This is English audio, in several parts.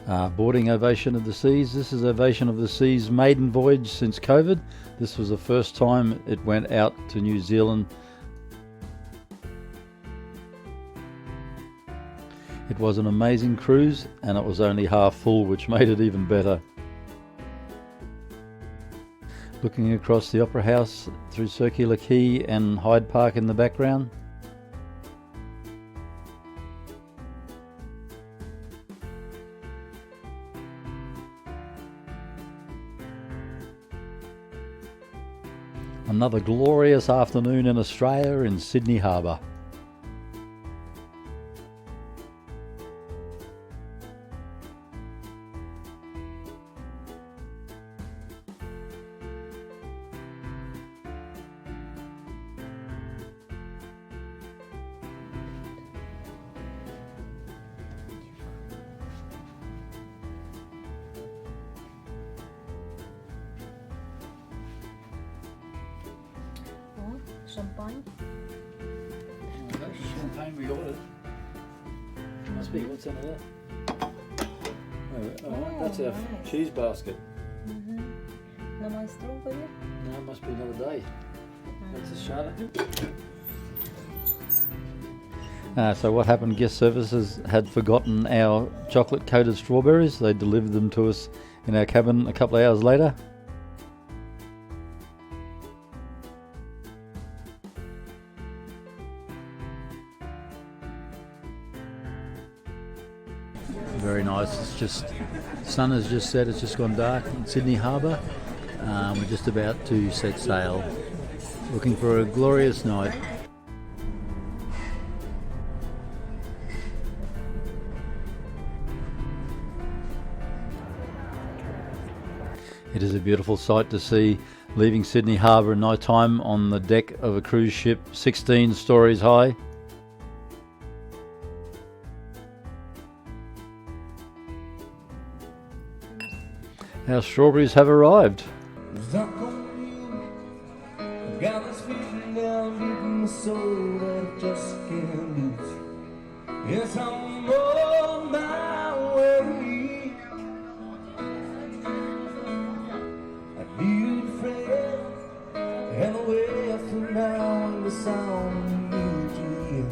Boarding Ovation of the Seas. This is Ovation of the Seas' maiden voyage since COVID. This was the first time it went out to New Zealand. It was an amazing cruise and it was only half full, which made it even better. Looking across the Opera House through Circular Quay and Hyde Park in the background. Another glorious afternoon in Australia in Sydney Harbour. Champagne. Champagne we ordered. Must be, what's in there? That's our nice. cheese basket. No more strawberry? No, it must be another day. That's a Charlotte. So what happened, guest services had forgotten our chocolate coated strawberries. They delivered them to us in our cabin a couple of hours later. Very nice. It's just, sun has just set, it's just gone dark in Sydney Harbour. We're just about to set sail, looking for a glorious night. It is a beautiful sight to see leaving Sydney Harbour at night time on the deck of a cruise ship 16 stories high. Our strawberries have arrived. Yes, I'm on my way. I need a friend and away from now and the sound of music.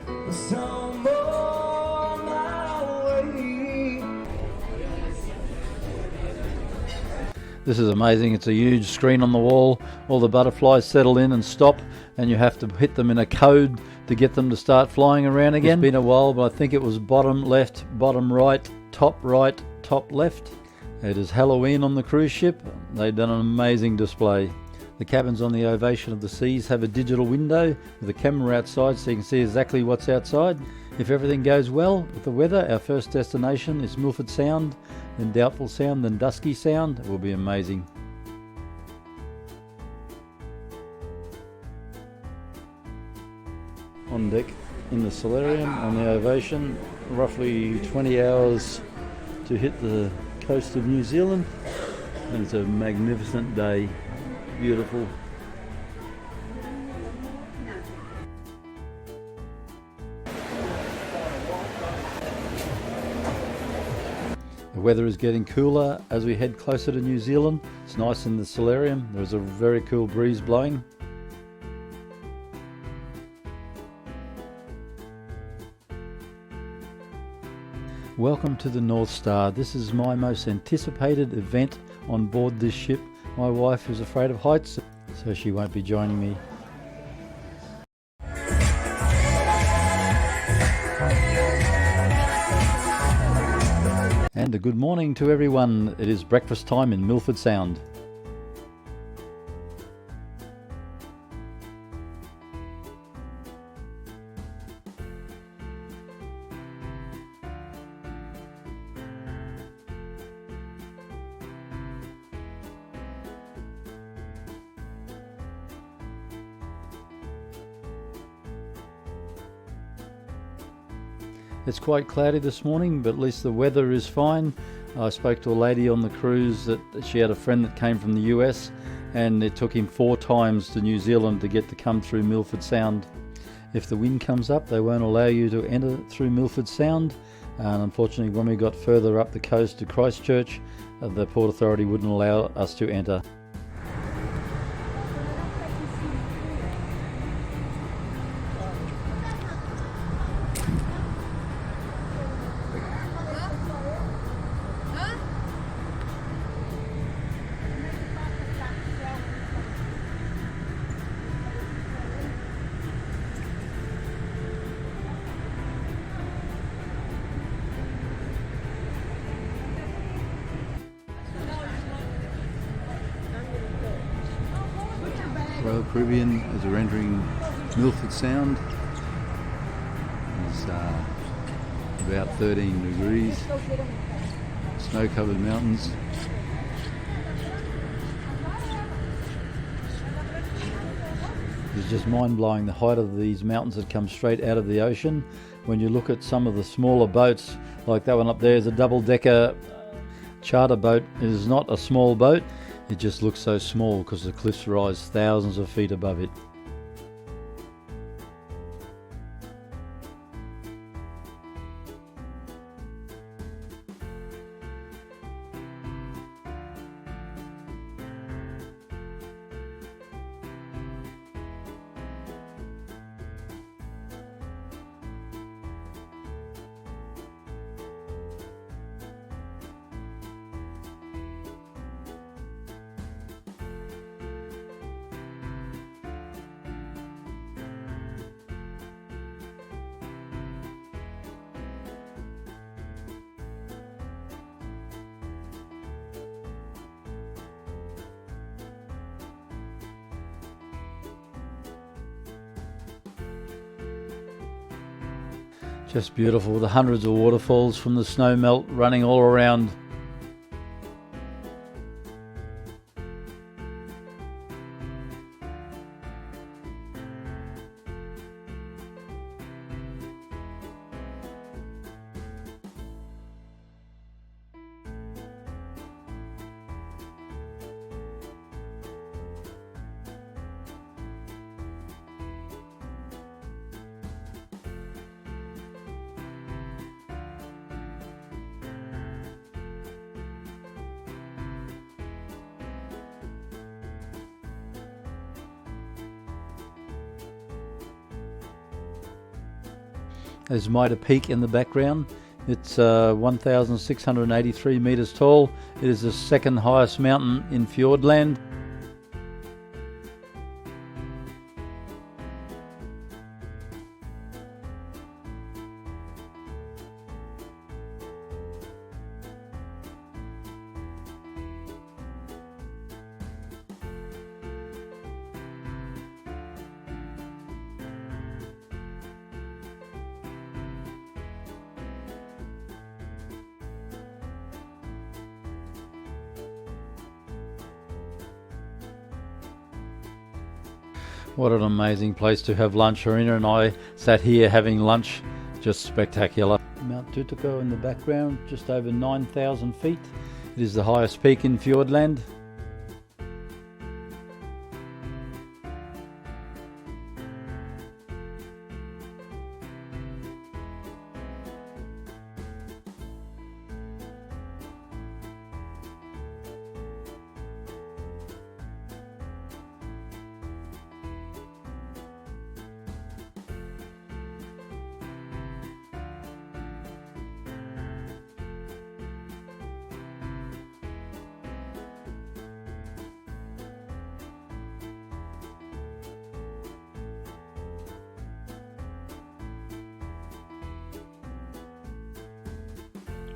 Yes, I'm on my way. This is amazing. It's a huge screen on the wall. All the butterflies settle in and stop, and you have to hit them in a code to get them to start flying around again. It's been a while, but I think it was bottom left, bottom right, top left. It is Halloween on the cruise ship. They've done an amazing display. The cabins on the Ovation of the Seas have a digital window with a camera outside so you can see exactly what's outside. If everything goes well with the weather, our first destination is Milford Sound, then Doubtful Sound, then Dusky Sound. It will be amazing. On deck in the solarium on the Ovation, roughly 20 hours to hit the coast of New Zealand, and it's a magnificent day, beautiful. The weather is getting cooler as we head closer to New Zealand. It's nice in the solarium, there's a very cool breeze blowing. Welcome to the Northstar. This is my most anticipated event on board this ship. My wife is afraid of heights, so she won't be joining me. And a good morning to everyone. It is breakfast time in Milford Sound. It's quite cloudy this morning, but at least the weather is fine. I spoke to a lady on the cruise that she had a friend that came from the US, and it took him 4 times to New Zealand to get to come through Milford Sound. If the wind comes up, they won't allow you to enter through Milford Sound, And unfortunately, when we got further up the coast to Christchurch, the Port Authority wouldn't allow us to enter. Royal Caribbean as we're entering Milford Sound. It's about 13 degrees, snow-covered mountains. It's just mind-blowing the height of these mountains that come straight out of the ocean. When you look at some of the smaller boats, like that one up there is a double-decker charter boat. It is not a small boat. It just looks so small because the cliffs rise thousands of feet above it. Just beautiful, the hundreds of waterfalls from the snow melt running all around. There's Mitre Peak in the background. It's 1,683 metres tall. It is the second highest mountain in Fiordland. What an amazing place to have lunch. Arena and I sat here having lunch. Just spectacular. Mount Tutoko in the background, just over 9,000 feet. It is the highest peak in Fiordland.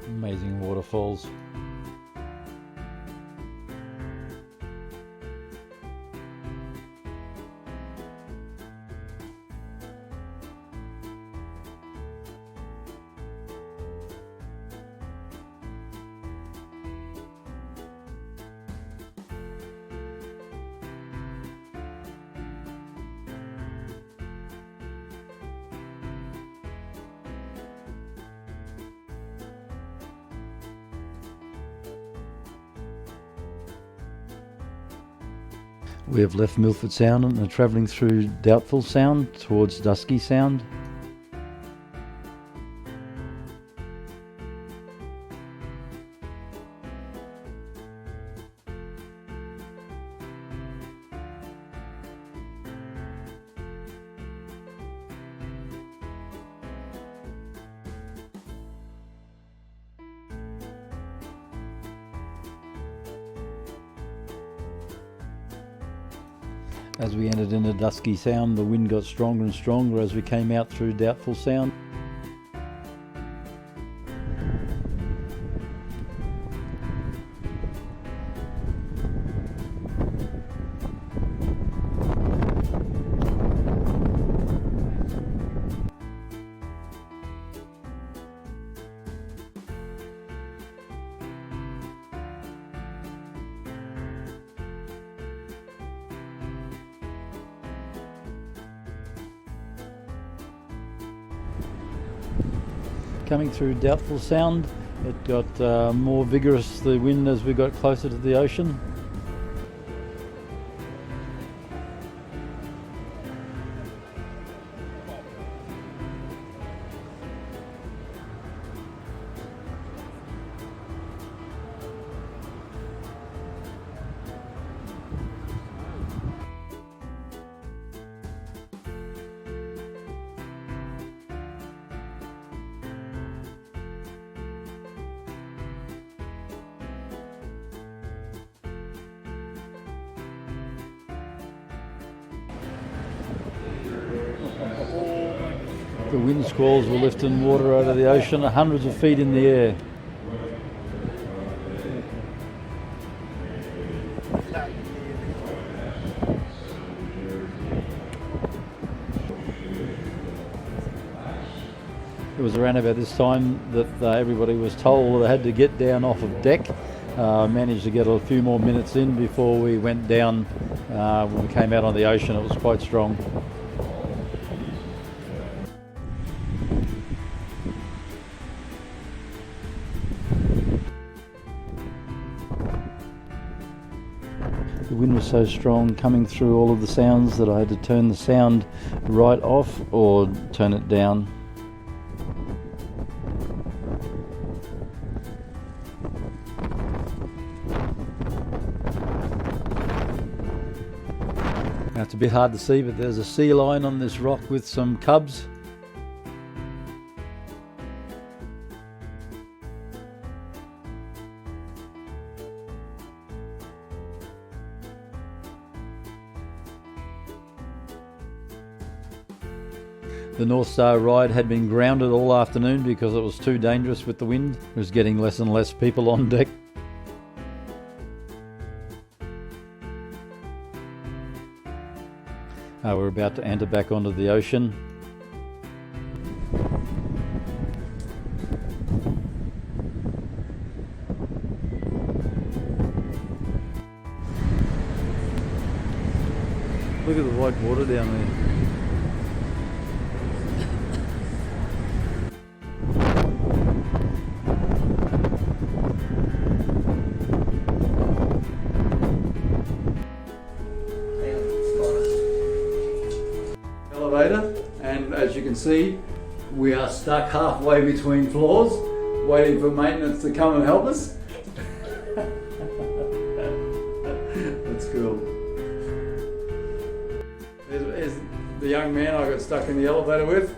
Amazing waterfalls. We have left Milford Sound and are travelling through Doubtful Sound towards Dusky Sound. As we entered into Dusky Sound, the wind got stronger and stronger as we came out through Doubtful Sound. Coming through Doubtful Sound, it got more vigorous, the wind, as we got closer to the ocean. The wind squalls were lifting water out of the ocean hundreds of feet in the air. It was around about this time that everybody was told they had to get down off of deck. Managed to get a few more minutes in before we went down. When we came out on the ocean, it was quite strong. The wind was so strong coming through all of the sounds that I had to turn the sound right off or turn it down. Now it's a bit hard to see, but there's a sea lion on this rock with some cubs. The Northstar ride had been grounded all afternoon because it was too dangerous with the wind. It was getting less and less people on deck. We're about to enter back onto the ocean. Look at the white water down there. Elevator, and as you can see, we are stuck halfway between floors, waiting for maintenance to come and help us. That's cool. There's the young man I got stuck in the elevator with.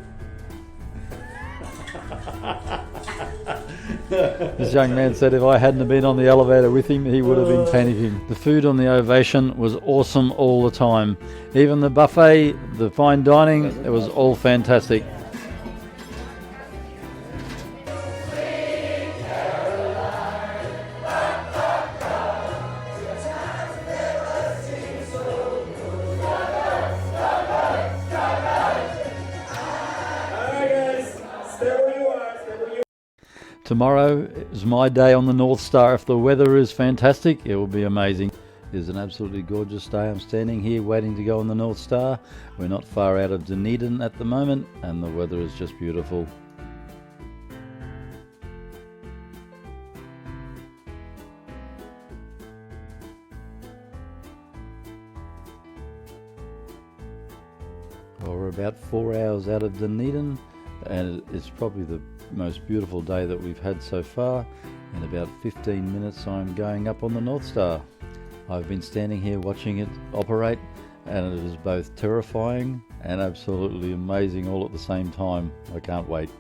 This young man said if I hadn't been on the elevator with him, he would have been panicking. The food on the Ovation was awesome all the time. Even the buffet, the fine dining, it was all fantastic. Tomorrow is my day on the Northstar. If the weather is fantastic, it will be amazing. It is an absolutely gorgeous day. I'm standing here waiting to go on the Northstar. We're not far out of Dunedin at the moment, and the weather is just beautiful. Well, we're about 4 hours out of Dunedin, and it's probably the most beautiful day that we've had so far. In about 15 minutes I'm going up on the Northstar. I've been standing here watching it operate, and it is both terrifying and absolutely amazing all at the same time. I can't wait.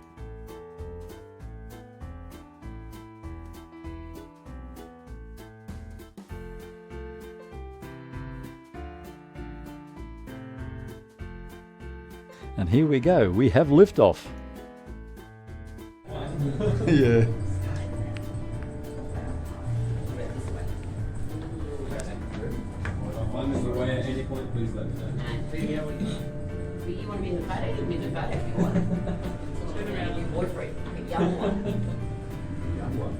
And here we go, we have liftoff. Yeah. One is away at any point, please let me know. You want to be in the photo? You can be in the photo if you want. Turn around your boyfriend, the young one. Young one.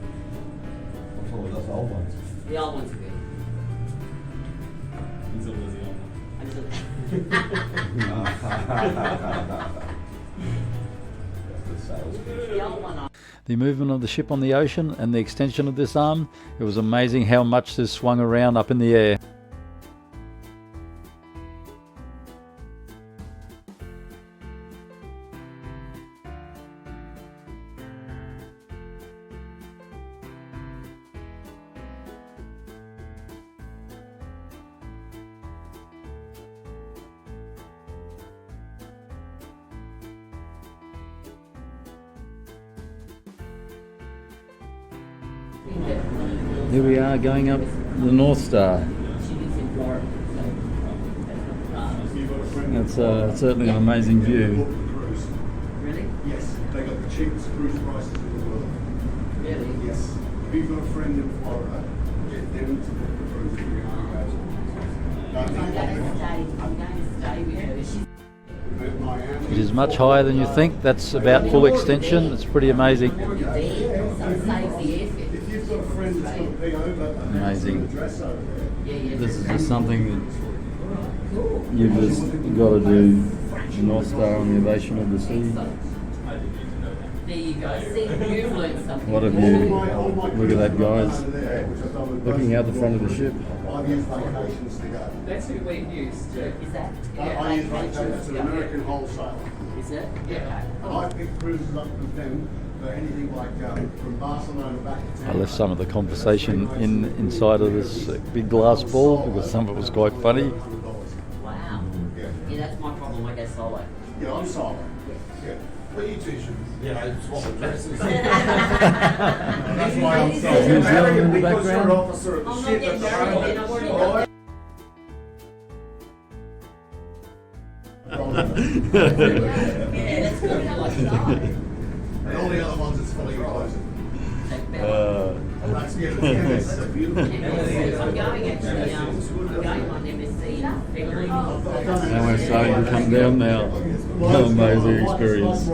What's wrong with us old ones? The old one's good. Until there's the old one. The old one. The movement of the ship on the ocean and the extension of this arm, it was amazing how much this swung around up in the air. Here we are going up the Northstar. She lives in Florida. That's certainly an amazing view. Really? Yes, they got the cheapest cruise prices in the world. Really? Yes. If you've got a friend in Florida, get them to book the cruise if you're going to go. I'm going to stay with her. She's It is much higher than you think. That's about full extension. It's pretty amazing. already there, so it saves the airfare. If you've got a friend that's got a PO, but Amazing. address over there. Yeah. This is just something that Cool. you've just got to do. The Northstar on the Ovation of the sea. There you go. See, you've learned something. What a view. Look at that, guys. Looking out the front of the ship. I've used vacations to go. That's who we've used too. Is that? I use vacations to American wholesale. Is it? Yeah. And I pick cruises up with them for anything like from Barcelona back to I town. left some of the conversation inside of this big glass ball because some of it was quite funny. Wow. Yeah, that's my problem. I go solo. Yeah, I'm solo. Yeah. Well, you two should, swap addresses. That's why I'm New Zealand in the background. officer of I'm not getting married yet. I've already got Yeah, that's good. I like that. And all the other ones, it's fully closing. That's beautiful. Yes, so beautiful. I'm going actually, I'm going on MSC February. And we're starting to come down now. What an amazing experience.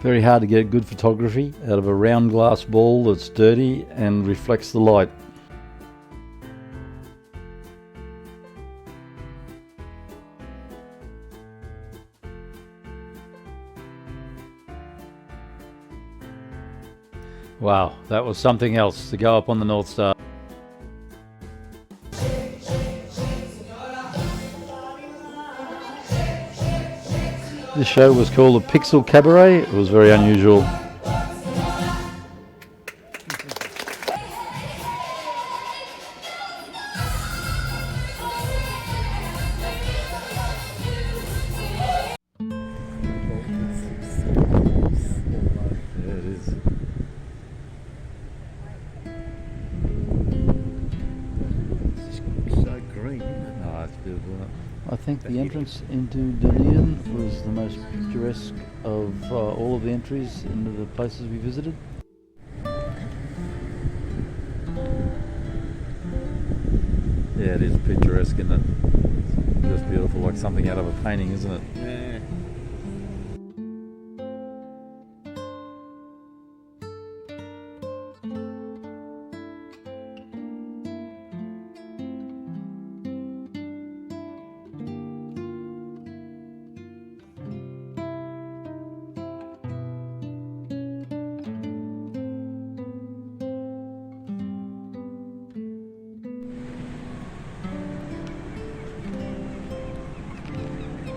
Very hard to get good photography out of a round glass ball that's dirty and reflects the light. Wow, that was something else to go up on the Northstar. This show was called the Pixel Cabaret. It was very unusual. Yeah, it is. So green. Oh, it's beautiful. I think the entrance into Dunedin was the most picturesque of all of the entries into the places we visited. Yeah, it is picturesque, isn't it? Just beautiful, like something out of a painting, isn't it? Yeah.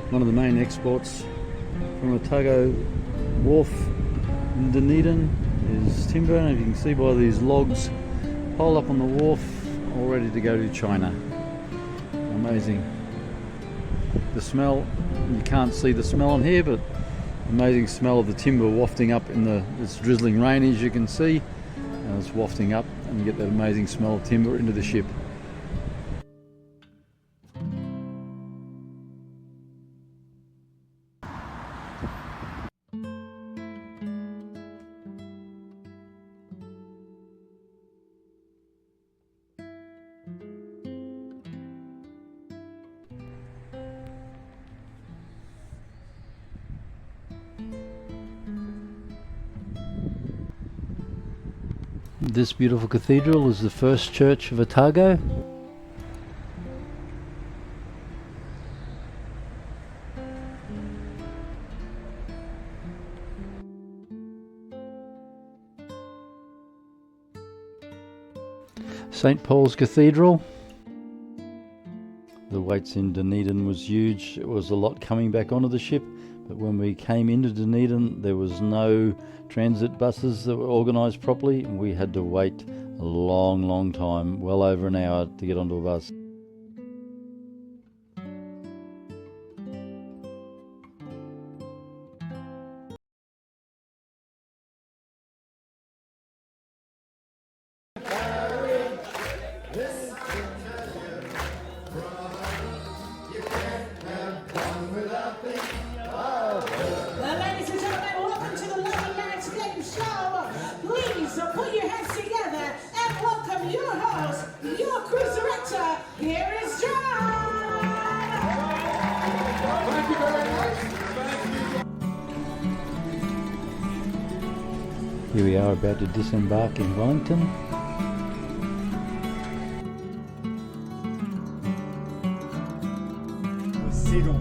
One of the main exports from Otago Wharf in Dunedin is timber, and you can see by these logs pole up on the wharf, all ready to go to China. Amazing. The smell, you can't see the smell on here, but amazing smell of the timber wafting up in it's drizzling rain, as you can see, and it's wafting up, and you get that amazing smell of timber into the ship. This beautiful cathedral is the first church of Otago. St. Paul's Cathedral. The waits in Dunedin was huge. It was a lot coming back onto the ship, but when we came into Dunedin there was no transit buses that were organised properly, and we had to wait a long time, well over an hour, to get onto a bus. Ladies and gentlemen, welcome to the Lucky Landscape Show. Please put your hands together and welcome your host, your cruise director. Here is John. Thank you very much. Here we are about to disembark in Wellington.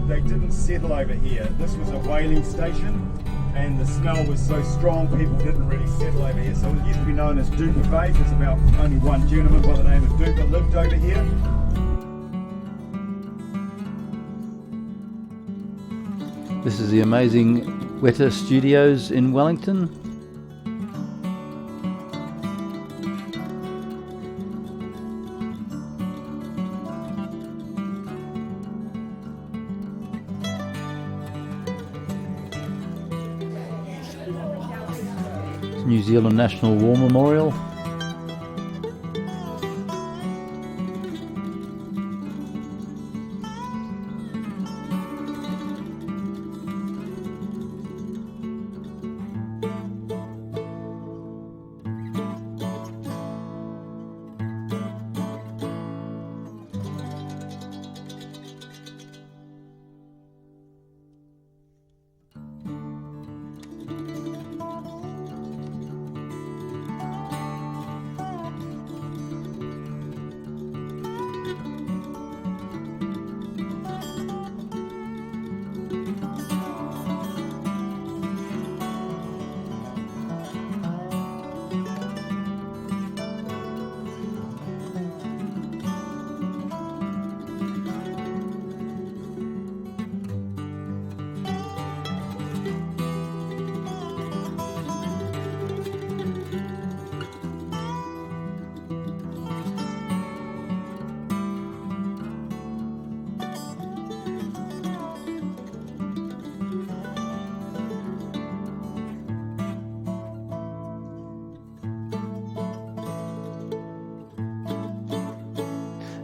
They didn't settle over here. This was a whaling station, and the smell was so strong people didn't really settle over here. So it used to be known as Duke Bay. There's about only one gentleman by the name of Duke that lived over here. This is the amazing Weta Studios in Wellington. New Zealand National War Memorial.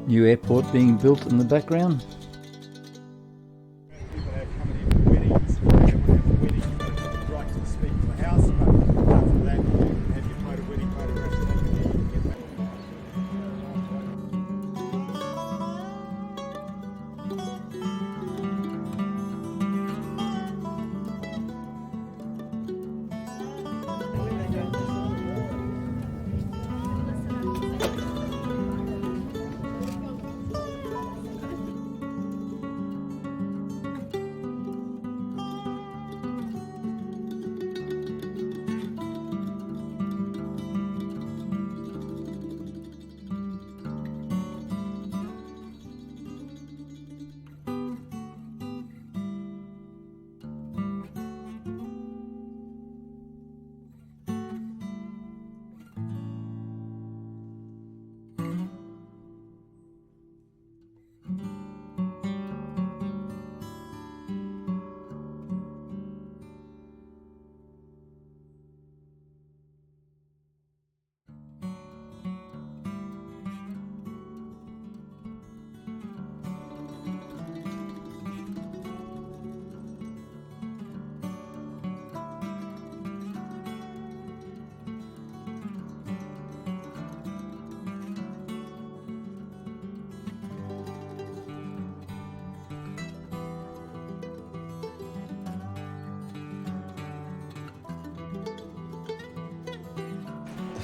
New airport being built in the background. People have coming in for weddings. If you want to have a wedding, you've got to have the right to speak to the house. But apart from that, you can have your photo wedding photographs taken here. You can get that.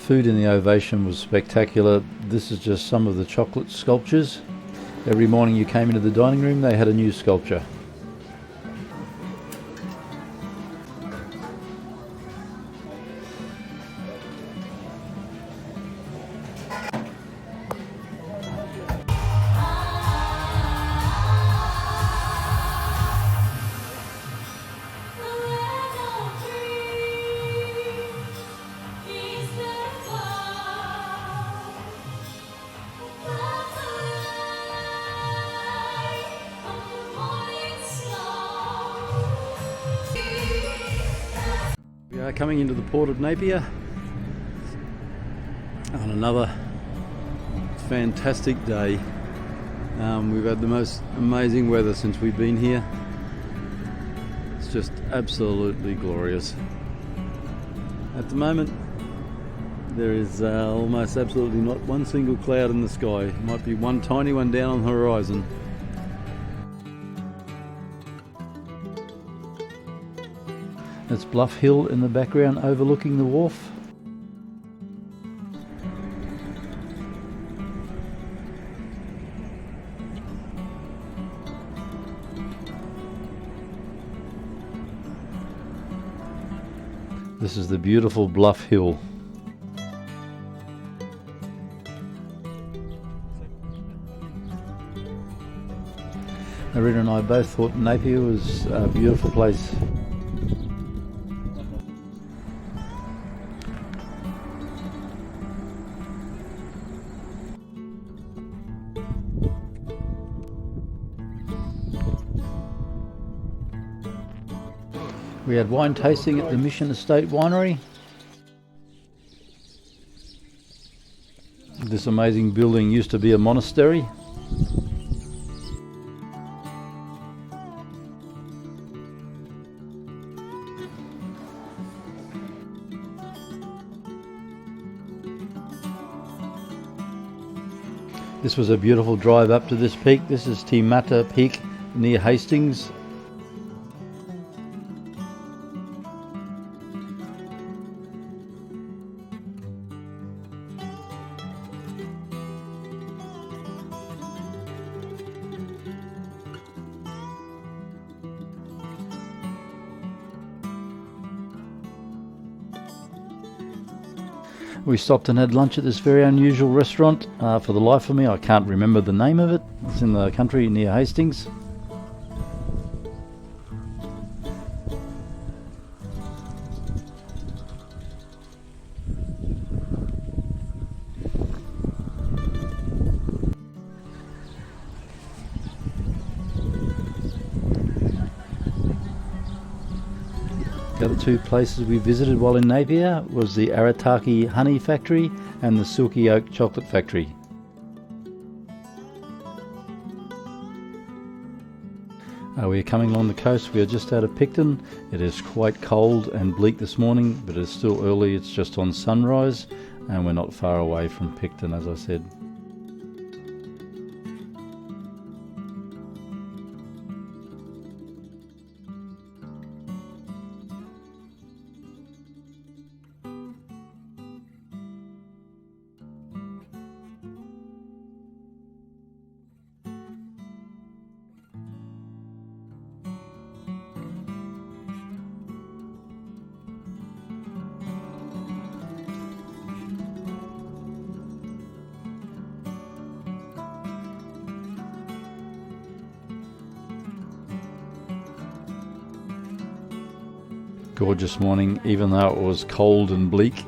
food in the Ovation was spectacular. This is just some of the chocolate sculptures. Every morning you came into the dining room, they had a new sculpture. We are coming into the port of Napier on another fantastic day. We've had the most amazing weather since we've been here. It's just absolutely glorious. At the moment there is almost absolutely not one single cloud in the sky. Might be one tiny one down on the horizon. It's Bluff Hill in the background overlooking the wharf. This is the beautiful Bluff Hill. Rita and I both thought Napier was a beautiful place. We had wine tasting at the Mission Estate Winery. This amazing building used to be a monastery. This was a beautiful drive up to this peak. This is Timata Peak near Hastings. We stopped and had lunch at this very unusual restaurant. For the life of me, I can't remember the name of it. It's in the country near Hastings. The other two places we visited while in Napier was the Arataki Honey Factory and the Silky Oak Chocolate Factory. We are coming along the coast. We are just out of Picton. It is quite cold and bleak this morning, but it's still early. It's just on sunrise and we're not far away from Picton, as I said. Gorgeous morning, even though it was cold and bleak.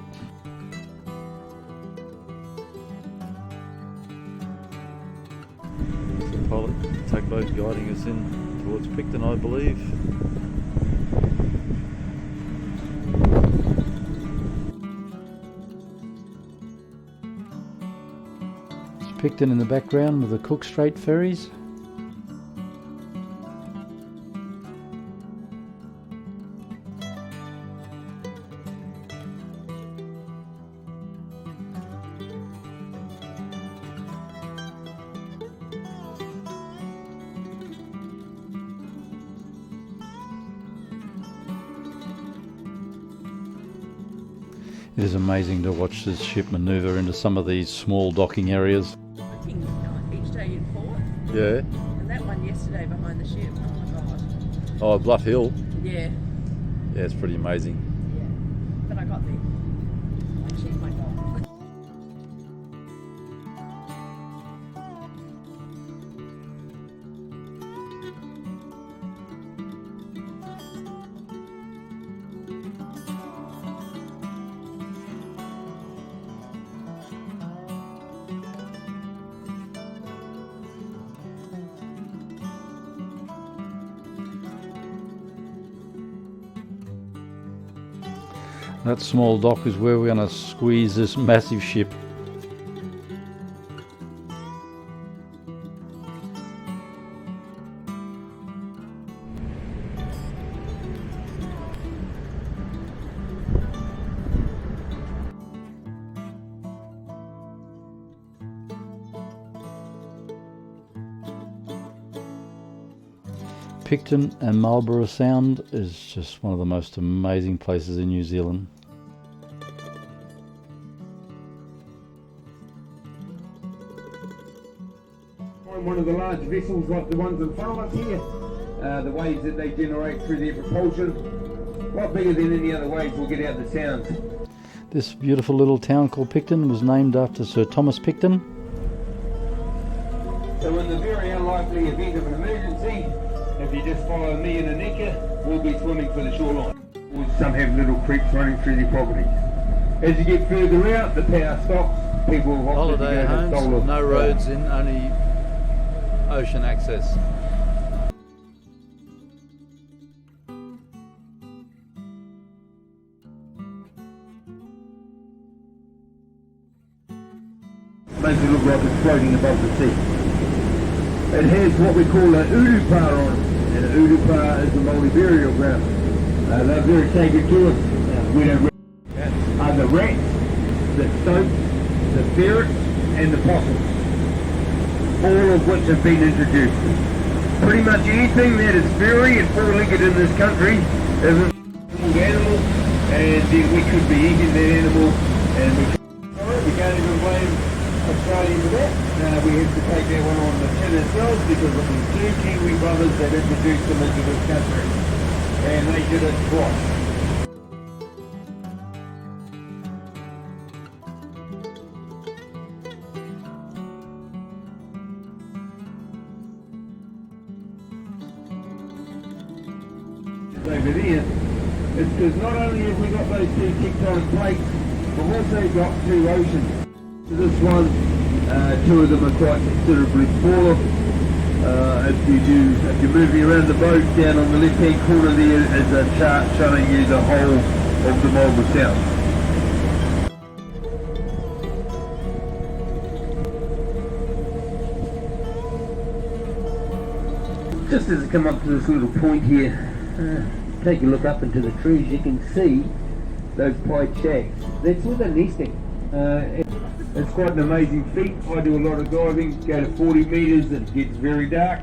There's a pilot tugboat guiding us in towards Picton, I believe. It's Picton in the background with the Cook Strait ferries. It is amazing to watch this ship manoeuvre into some of these small docking areas. Working each day in port, Yeah. and that one yesterday behind the ship. Oh my god. Oh, Bluff Hill. Yeah, Yeah, it's pretty amazing. yeah. But I got there. I achieved my goal. That small dock is where we're going to squeeze this massive ship. Picton and Marlborough Sound is just one of the most amazing places in New Zealand. One of the large vessels like the ones in front of us here, the waves that they generate through their propulsion, a lot bigger than any other waves will get out the sounds. This beautiful little town called Picton was named after Sir Thomas Picton. So in the very unlikely event of an emergency, if you just follow me and Anika, we'll be swimming for the shoreline. Some have little creeks running through their properties. As you get further out, the power stops. People will Holiday homes, no roads in, only ocean access. Makes it look like it's floating above the sea. It has what we call an urupa on it, and an urupa is a Māori burial ground. They're very sacred to us. We don't are the rats, the stoats, the ferrets, and the possums, all of which have been introduced. Pretty much anything that is furry and four-legged in this country is a animal, and then we could be eating that animal, and we can't even blame Australia for that. We have to take that one on the chin ourselves because of the two Kiwi brothers that introduced them into this country, and they did it twice. Over there, it's because not only have we got those two tectonic plates, we've also got two oceans. So this one, two of them are quite considerably smaller. If you're moving around the boat, down on the left-hand corner there is a chart showing you the whole of the Marlborough Sound. Just as I come up to this little point here, take a look up into the trees, you can see those pied shacks. That's where they're nesting. It's quite an amazing feat. I do a lot of diving, go to 40 metres, it gets very dark.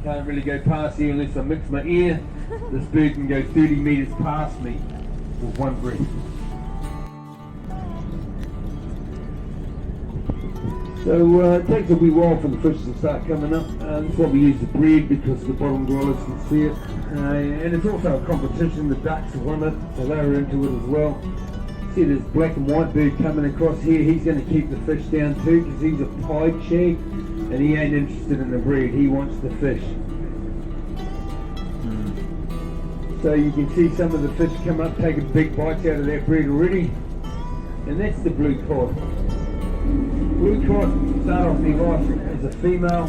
Can't really go past here unless I mix my air. This bird can go 30 metres past me with one breath. So it takes a wee while for the fish to start coming up. That's why we use the bread, because the bottom dwellers can see it. And it's also a competition. The ducks won it, so they're into it as well. See this black and white bird coming across here. He's going to keep the fish down too, because he's a pied shag and he ain't interested in the breed. He wants the fish. So you can see some of the fish come up, taking big bites out of that breed already. And that's the blue cod. Blue cod start off their life as a female.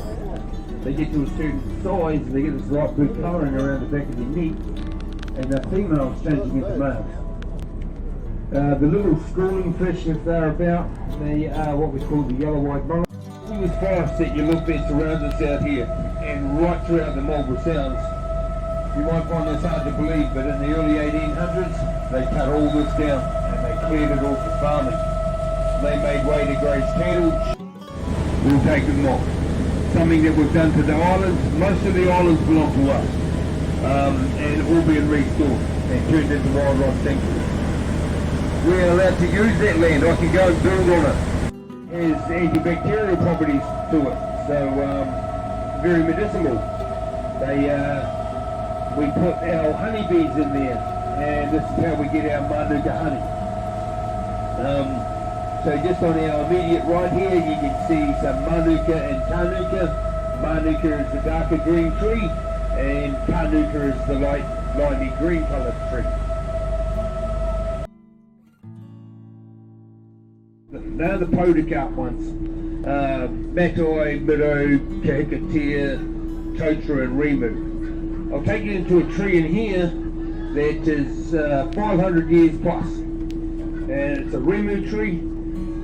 They get to a certain size and they get this light blue colouring around the back of their neck, and the females changing into males. The little schooling fish, if they're about, they are what we call the yellow-white mullet. All this forest that you look at surrounds us out here, and right throughout the Marlborough Sounds. You might find this hard to believe, but in the early 1800s, they cut all this down and they cleared it all for farming. They made way to graze cattle. We'll take them off. Something that we've done to the islands. Most of the islands belong to us, and all being restored and turned into wildlife sanctuaries. we're allowed to use that land. I can go and build on it. It has antibacterial properties to it, so very medicinal. We put our honeybees in there, and this is how we get our Manuka honey. So just on our immediate right here, you can see some Manuka and Tanuka. Manuka is the darker green tree, and Tanuka is the light, limey green coloured tree. Now the podocarp ones. Matai, Miro, Kahikatea, Totra and Rimu. I'll take you into a tree in here that is 500 years plus. And it's a Rimu tree.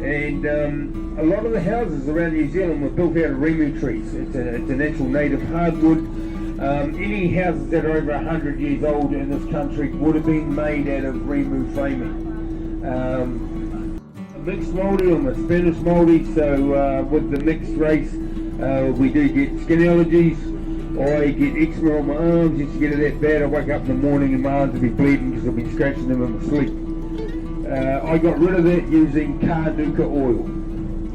And a lot of the houses around New Zealand were built out of Rimu trees. It's a natural native hardwood. Any houses that are over 100 years old in this country would have been made out of Rimu framing. Mixed Māori on the Spanish Māori, so with the mixed race we do get skin allergies. I get eczema on my arms. Used to get it that bad. I wake up in the morning and my arms will be bleeding because I've been scratching them in my sleep. I got rid of that using Kānuka oil.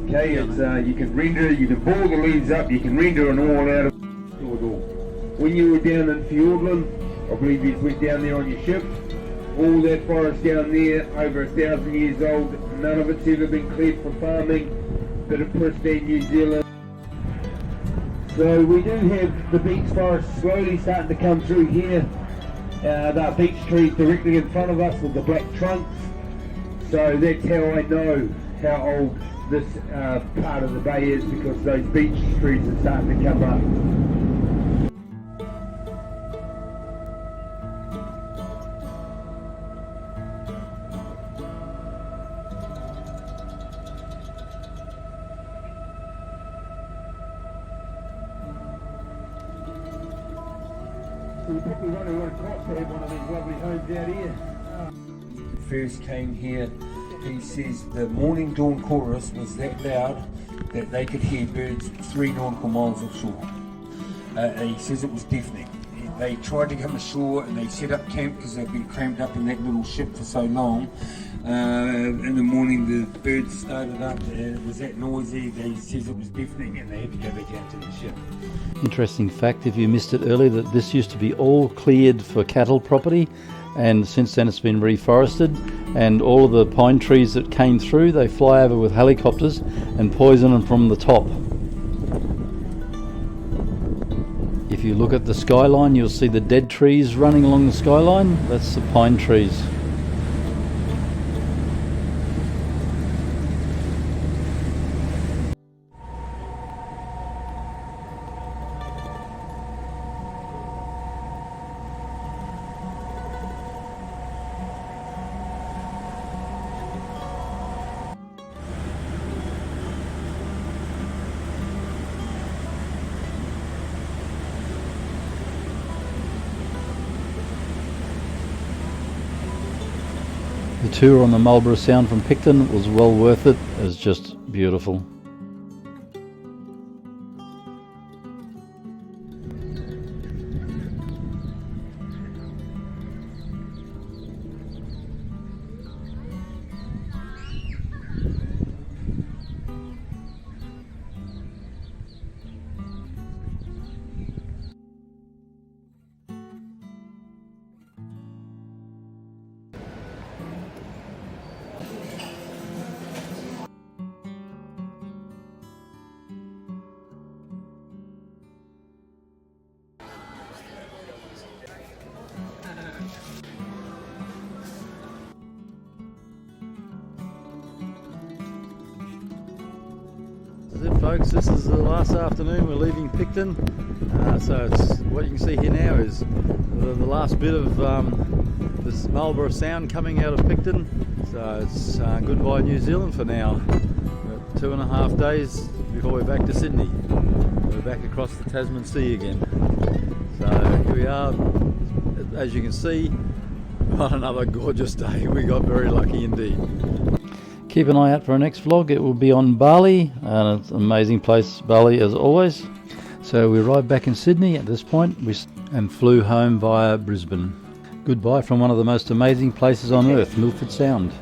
Okay, it's you can boil the leaves up, you can render an oil out of it. When you were down in Fiordland, I believe you went down there on your ship, all that forest down there, over 1,000 years old, none of it's ever been cleared for farming, bit of pristine New Zealand. So we do have the beech forest slowly starting to come through here. There are beech trees directly in front of us with the black trunks. So that's how I know how old this part of the bay is, because those beech trees are starting to come up. So we probably won't have got to have one of these lovely homes out here. First came here, he says the morning dawn chorus was that loud that they could hear birds 3 nautical miles offshore. He says it was deafening. They tried to come ashore and they set up camp because they've been cramped up in that little ship for so long. In the morning the birds started up and it was that noisy. He says it was deafening and they had to go back out to the ship. Interesting fact, if you missed it earlier, that this used to be all cleared for cattle property, and since then it's been reforested, and all of the pine trees that came through, they fly over with helicopters and poison them from the top. If you look at the skyline, you'll see the dead trees running along the skyline. That's the pine trees. The tour on the Marlborough Sound from Picton was well worth it. It was just beautiful. That's it, folks. This is the last afternoon. We're leaving Picton. So it's what you can see here now is the last bit of this Marlborough Sound coming out of Picton. So it's goodbye New Zealand for now. We've got 2.5 days before we're back to Sydney. We're back across the Tasman Sea again. So here we are. As you can see, on another gorgeous day. We got very lucky indeed. Keep an eye out for our next vlog. It will be on Bali, and it's an amazing place, Bali, as always. So we arrived back in Sydney at this point and flew home via Brisbane. Goodbye from one of the most amazing places on earth, Milford Sound.